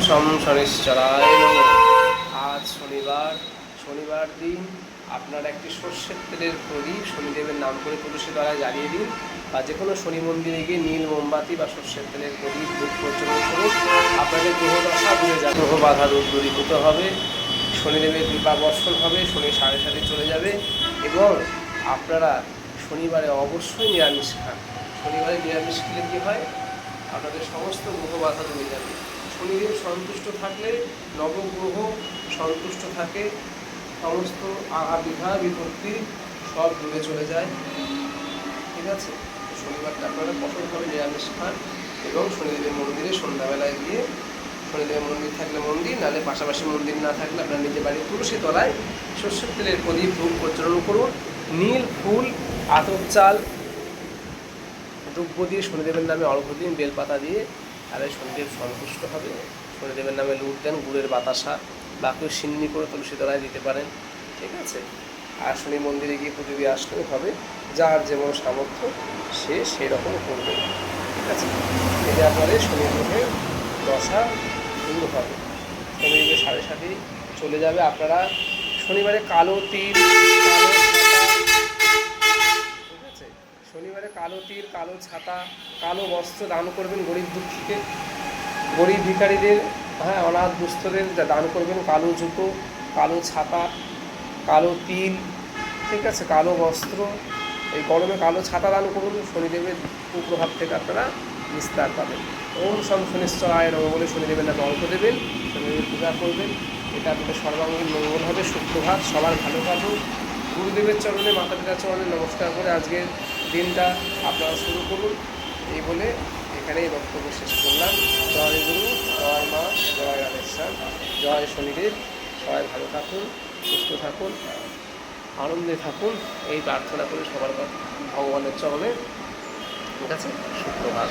শম শনিশ্চরায় নমঃ। আজ শনিবার দিন আপনারা একটি সর্ষের তেলের প্রদীপ শনিদেবের নাম করে তুলসী তলায় জ্বালিয়ে দিন, বা যে কোনো শনি মন্দিরে গিয়ে নীল মোমবাতি বা সর্ষের তেলের প্রদীপ ধূপ প্রজ্বলন করুন। আপনাদের গ্রহ দশা দূরে যাবে, গ্রহ বাধা দূরীভূত হবে, শনিদেবের কৃপা বর্ষণ হবে, শনি সাড়ে সাথে চলে যাবে। এবং আপনারা শনিবারে অবশ্যই নিরামিষ খান। শনিবারে নিরামিষ খেলে কী হয়, আপনাদের সমস্ত গ্রহ বাধা দূরে যাবে। শনিদেব সন্তুষ্ট থাকলে নবগ্রহ সন্তুষ্ট থাকে, সমস্ত বিঘা বিপত্তি সব দূরে চলে যায়। ঠিক আছে, শনিবারটা আপনারা কঠোরভাবে নিরামিষ খান এবং শনিদেবের মন্দিরে সন্ধ্যাবেলায় গিয়ে, শনিদেবের মন্দির থাকলে মন্দির, নাহলে পাশাপাশি মন্দির না থাকলে আপনার নিজের বাড়ির তুলসী তলায় সর্ষের তেলের প্রদীপ ধূপ প্রজ্বলন করুন। নীল ফুল, আতপ চাল, দ্রব্য দিয়ে শনিদেবের নামে অর্ঘ্য দিন, বেলপাতা দিয়ে, তাহলে শনিদেব সন্তুষ্ট হবে। শনিদেবের নামে লুট দেন, গুড়ের বাতাসা বা কেউ সিন্নি করে তুলসী তলায় দিতে পারেন। ঠিক আছে, আর শনি মন্দিরে গিয়ে পুজো দিয়ে আসলেও হবে, যার যেমন সামর্থ্য সে সেই রকম করবে। ঠিক আছে, এতে আপনাদের শনি গ্রহের দশা দূর হবে, শনিদেবের সাড়ে সাথেই চলে যাবে। আপনারা শনিবারে কালো তিল, শনিবারে কালো তিল, কালো ছাতা, কালো বস্ত্র দান করবেন গরিব দুঃখীকে, গরিব ভিখারীদের, অনাথ দুস্থদের দান করবেন। কালো জুতো, কালো ছাতা, কালো তিল, ঠিক আছে, কালো বস্ত্র, এই গরমে কালো ছাতা দান করুন। শনিদেবের কুপ্রভাব থেকে আপনারা নিস্তার পাবেন। ওম শম শনিশ্চরায় নমঃ বলে শনিদেবের নামে অর্ঘ্য দেবেন, শনিদেবের পূজা করবেন। এটা আপনাদের সর্বাঙ্গীন মঙ্গল হবে, সুপ্রভাত, সবার ভালো কাটুক। গুরুদেবের চরণে, মাতা পিতার চরণে নমস্কার করে আজকের দিনটা আপনারা শুরু করুন। এই বলে এখানেই বক্তব্য শেষ করলাম। জয় গুরু, জয় মা, জয় রাধেশ্বর, জয় শনিদেব। সবাই ভালো থাকুন, সুস্থ থাকুন, আনন্দে থাকুন, এই প্রার্থনা করে সবার ভগবানের চরণে। ঠিক আছে, সুপ্রভাত।